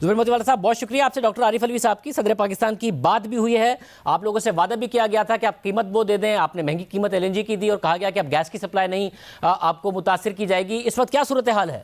जुबैर मोतीवाला साहब, बहुत शुक्रिया आपसे। डॉक्टर आरिफ अलवी साहब की सदर पाकिस्तान की बात भी हुई है। आप लोगों से वादा भी किया गया था कि आप कीमत वो दे दें। आपने महंगी कीमत एलएनजी की दी और कहा गया कि अब गैस की सप्लाई नहीं आपको मुतासिर की जाएगी। इस वक्त क्या सूरत हाल है?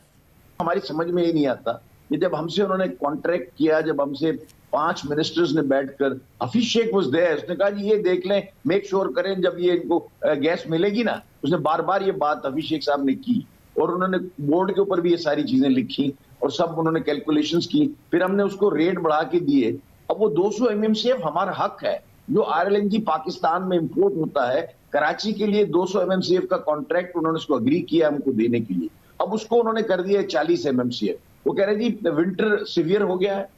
हमारी समझ में ही नहीं आता कि जब हमसे उन्होंने कॉन्ट्रैक्ट किया, जब हमसे 5 मिनिस्टर्स ने बैठकर, हफीज शेख वाज देयर, उसने कहा जी ये देख लें, मेक श्योर करें जब ये इनको गैस मिलेगी ना। उसने बार बार ये बात हफीज शेख साहब ने की और उन्होंने बोर्ड के ऊपर भी ये सारी चीजें लिखी और सब उन्होंने कैलकुलेशंस की। फिर हमने उसको रेट बढ़ा के दिए। अब वो 200 एमएमसीएफ हमारा हक है जो आरएलएनजी पाकिस्तान में इंपोर्ट होता है। कराची के लिए 200 एमएमसीएफ का कॉन्ट्रैक्ट उन्होंने उसको अग्री किया हमको देने के लिए। अब उसको उन्होंने कर दिया 40 एमएमसीएफ। वो कह रहे जी विंटर सीवियर हो गया है,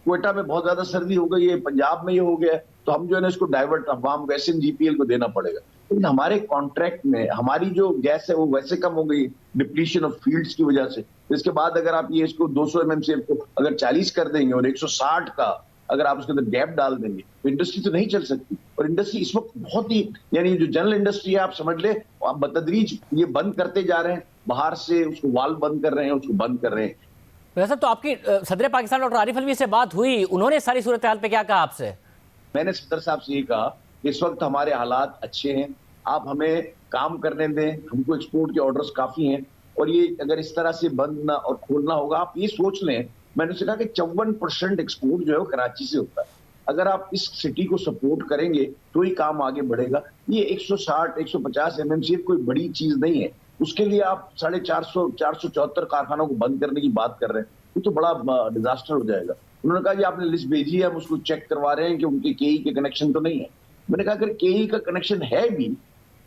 क्वेटा में बहुत ज्यादा सर्दी हो गई है, पंजाब में ये हो गया है, तो हम जो है ना इसको डाइवर्ट अवाम वैसे जीपीएल को देना पड़ेगा। लेकिन हमारे कॉन्ट्रैक्ट में हमारी जो गैस है वो वैसे कम हो गई डिप्लीशन ऑफ फील्ड्स की वजह से। इसके बाद अगर आप ये इसको 200 एमएमसीएफ को अगर 40 कर देंगे और 160 का अगर आप उसके अंदर गैप डाल देंगे तो इंडस्ट्री तो नहीं चल सकती। और इंडस्ट्री इस वक्त बहुत ही, यानी जो जनरल इंडस्ट्री है आप समझ ले, आप बतदरीज ये बंद करते जा रहे हैं, बाहर से उसको वाल्व बंद कर रहे हैं, उसको बंद कर रहे हैं। वैसे तो आपकी सदर पाकिस्तान डॉक्टर आरिफ अलवी से बात हुई, उन्होंने सारी सूरत हाल पे क्या कहा आपसे? मैंने सदर साहब से ये कहा कि इस वक्त हमारे हालात अच्छे हैं, आप हमें काम करने दें, हमको एक्सपोर्ट के ऑर्डर्स काफी हैं और ये अगर इस तरह से बंद ना और खोलना होगा, आप ये सोच लें। मैंने उससे कहा कि 54% एक्सपोर्ट जो है वो कराची से होता है। अगर आप इस सिटी को सपोर्ट करेंगे तो ही काम आगे बढ़ेगा। ये 160 150 एमएमसीएफ कोई बड़ी चीज नहीं है। उसके लिए आप 450 474 कारखानों को बंद करने की बात कर रहे हैं, ये तो बड़ा डिजास्टर हो जाएगा। उन्होंने कहा जी आपने लिस्ट भेजी है, हम उसको चेक करवा रहे हैं कि उनके केई के कनेक्शन तो नहीं है। मैंने कहा अगर केई का कनेक्शन है भी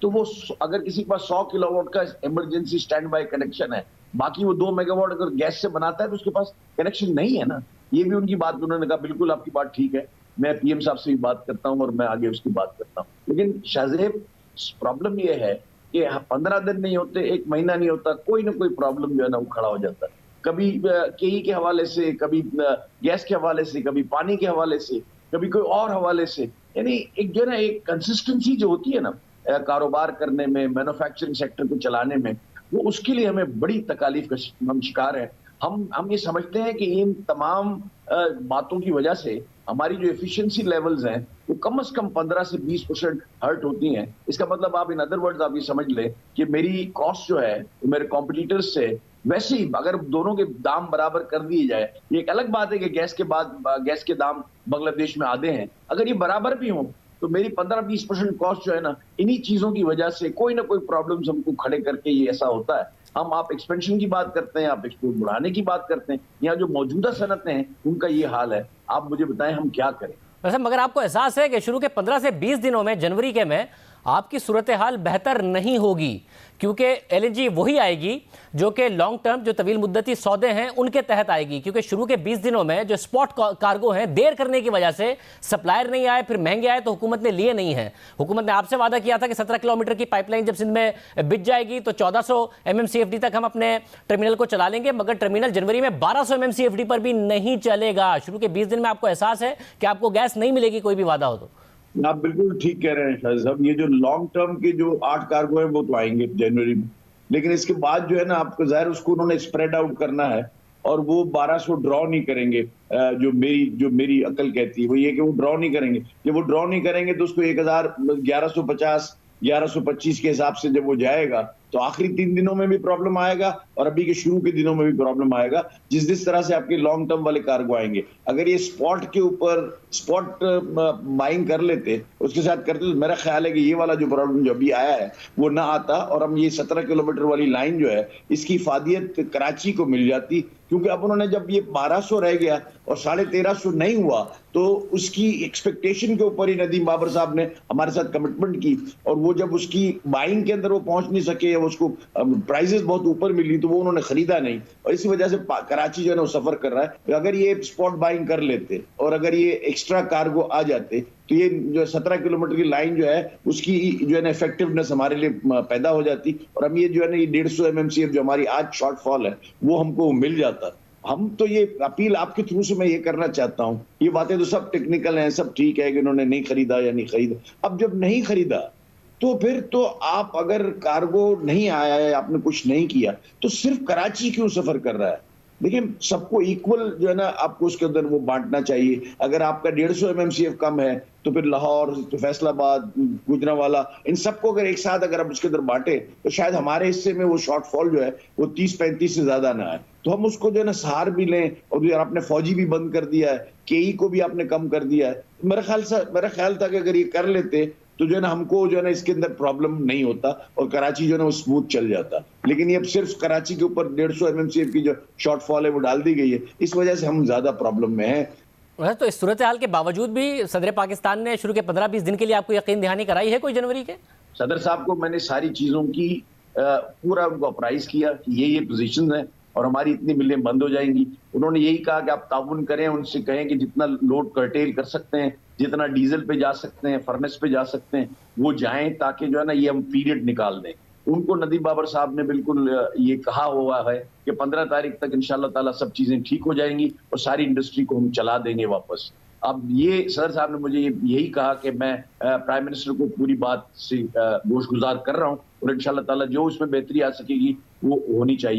तो वो अगर किसी के पास 100 किलोवाट का इमरजेंसी स्टैंड बाय कनेक्शन है, बाकी वो 2 मेगावाट अगर गैस से बनाता है तो उसके पास कनेक्शन नहीं है ना। ये भी उनकी बात, उन्होंने कहा बिल्कुल आपकी बात ठीक है, मैं पीएम साहब से भी बात करता हूं और मैं आगे उसकी बात करता हूं। लेकिन शाहजेब प्रॉब्लम ये है कि 15 दिन नहीं होते, 1 महीना नहीं होता, कोई ना कोई प्रॉब्लम जो है ना वो खड़ा हो जाता है। कभी केई के हवाले से, कभी गैस के हवाले से, कभी पानी के हवाले से, कभी कोई और हवाले से। यानी एक जो है ना एक कंसिस्टेंसी जो होती है ना कारोबार करने में, मैन्युफैक्चरिंग सेक्टर को चलाने में, वो उसके लिए हमें बड़ी तकालीफ का हम शिकार हैं। हम ये समझते हैं कि इन तमाम बातों की वजह से हमारी जो एफिशिएंसी लेवल्स हैं वो कम से कम 15 से 20% हर्ट होती हैं। इसका मतलब आप इन अदर वर्ड्स आप ये समझ लें कि मेरी कॉस्ट जो है वो मेरे कॉम्पिटिटर्स से वैसे ही, अगर दोनों के दाम बराबर कर दिए जाए, ये एक अलग बात है कि गैस के बाद गैस के दाम बांग्लादेश में आधे हैं, अगर ये बराबर भी हों तो मेरी 15-20% कॉस्ट जो है ना, इन्हीं चीजों की वजह से कोई ना कोई प्रॉब्लम्स हमको खड़े करके ये ऐसा होता है। हम आप एक्सपेंशन की बात करते हैं, आप एक्सपोर्ट बढ़ाने की बात करते हैं, यहाँ जो मौजूदा सनतें हैं उनका ये हाल है। आप मुझे बताएं हम क्या करें। वैसे मगर आपको एहसास है कि शुरू के 15 से 20 दिनों में, जनवरी के में, आपकी सूरत हाल बेहतर नहीं होगी, क्योंकि एलएनजी वही आएगी जो कि लॉन्ग टर्म, जो तवील मुद्दती सौदे हैं उनके तहत आएगी। क्योंकि शुरू के 20 दिनों में जो स्पॉट कार्गो हैं, देर करने की वजह से सप्लायर नहीं आए, फिर महंगे आए तो हुकूमत ने लिए नहीं है। हुकूमत ने आपसे वादा किया था कि 17 किलोमीटर की पाइपलाइन जब सिंध में बिछ जाएगी तो 1400 MMCFD तक हम अपने टर्मिनल को चला लेंगे, मगर टर्मिनल जनवरी में 1200 MMCFD पर भी नहीं चलेगा। शुरू के 20 दिन में आपको एहसास है कि आपको गैस नहीं मिलेगी, कोई भी वादा हो तो। आप बिल्कुल ठीक कह रहे हैं शायद साहब। ये जो लॉन्ग टर्म के जो 8 कार्गो है वो तो आएंगे जनवरी में, लेकिन इसके बाद जो है ना आपको जाहिर उसको उन्होंने स्प्रेड आउट करना है और वो 1200 ड्रॉ नहीं करेंगे। जो मेरी अकल कहती है वो ये कि वो ड्रॉ नहीं करेंगे। जब वो ड्रॉ नहीं करेंगे तो उसको 1150 1125 के हिसाब से जब वो जाएगा तो आखिरी 3 दिनों में भी प्रॉब्लम आएगा और अभी के शुरू के दिनों में भी प्रॉब्लम आएगा, जिस तरह से आपके लॉन्ग टर्म वाले कार्गो आएंगे। अगर ये स्पॉट के ऊपर स्पॉट बाइंग कर लेते, उसके साथ करते, तो मेरा ख्याल है कि ये वाला जो प्रॉब्लम जो अभी आया है वो ना आता और हम ये 17 किलोमीटर वाली लाइन जो है इसकी इफादियत कराची को मिल जाती। क्योंकि अब उन्होंने जब ये 1200 रह गया और 1350 नहीं हुआ तो उसकी एक्सपेक्टेशन के ऊपर ही नदीम बाबर साहब ने हमारे साथ कमिटमेंट की और वो जब उसकी बाइंग के अंदर वो पहुंच नहीं सके, उसको प्राइसेस बहुत ऊपर मिली तो वो उन्होंने खरीदा नहीं और इसी वजह से कराची जो है ना वो सफर कर रहा है। अगर ये स्पॉट बाइंग कर लेते और अगर ये एक्स्ट्रा कार्गो आ जाते तो ये जो 17 किलोमीटर की लाइन जो है उसकी जो है ना इफेक्टिवनेस हमारे लिए पैदा हो जाती और हम ये जो है ना ये 150 MMCF जो हमारी आज शॉर्टफॉल है वो हमको मिल जाता। हम तो ये अपील आपके थ्रू से मैं ये करना चाहता हूं, ये बातें तो सब टेक्निकल हैं, सब ठीक है कि उन्होंने नहीं खरीदा या नहीं खरीदा। अब जब नहीं खरीदा तो फिर तो आप अगर कार्गो नहीं आया है, आपने कुछ नहीं किया तो सिर्फ कराची क्यों सफर कर रहा है? देखिए सबको इक्वल जो है ना आपको उसके अंदर वो बांटना चाहिए। अगर आपका 150 एमएमसीएफ कम है तो फिर लाहौर, तो फैसलाबाद, गुजरांवाला, इन सबको अगर एक साथ अगर आप उसके अंदर बांटे तो शायद हमारे हिस्से में वो शॉर्टफॉल जो है वो 30-35 से ज्यादा ना आए। तो हम उसको जो है ना सहार भी लें, और जो आपने फौजी भी बंद कर दिया है, केई को भी आपने कम कर दिया है। मेरा ख्याल था कि अगर ये कर लेते तो जो है ना हमको जो है ना इसके अंदर प्रॉब्लम नहीं होता और कराची जो है ना वो स्मूथ चल जाता। लेकिन ये अब सिर्फ कराची के ऊपर 150 एमएमसीएफ की जो शॉर्टफॉल है वो डाल दी गई है, इस वजह से हम ज्यादा प्रॉब्लम में हैं। तो इस सूरत हाल के बावजूद भी सदर पाकिस्तान ने शुरू के 15-20 दिन के लिए आपको यकीन दहानी कराई है कोई जनवरी के? सदर साहब को मैंने सारी चीजों की पूरा उनको अप्राइज किया कि ये पोजीशन है और हमारी इतनी मिलें बंद हो जाएंगी। उन्होंने यही कहा कि आप ताउन करें, उनसे कहें कि जितना लोड कर्टेल कर सकते हैं, जितना डीजल पे जा सकते हैं, फर्नेस पे जा सकते हैं, वो जाएं, ताकि जो है ना ये हम पीरियड निकाल दें। उनको नदीम बाबर साहब ने बिल्कुल ये कहा हुआ है कि 15 तारीख तक इंशाल्लाह ताला सब चीजें ठीक हो जाएंगी और सारी इंडस्ट्री को हम चला देंगे वापस। अब ये सदर साहब ने मुझे यही कहा कि मैं प्राइम मिनिस्टर को पूरी बात से गोशगुजार कर रहा हूँ और इंशाल्लाह ताला जो उसमें बेहतरी आ सकेगी वो होनी चाहिए।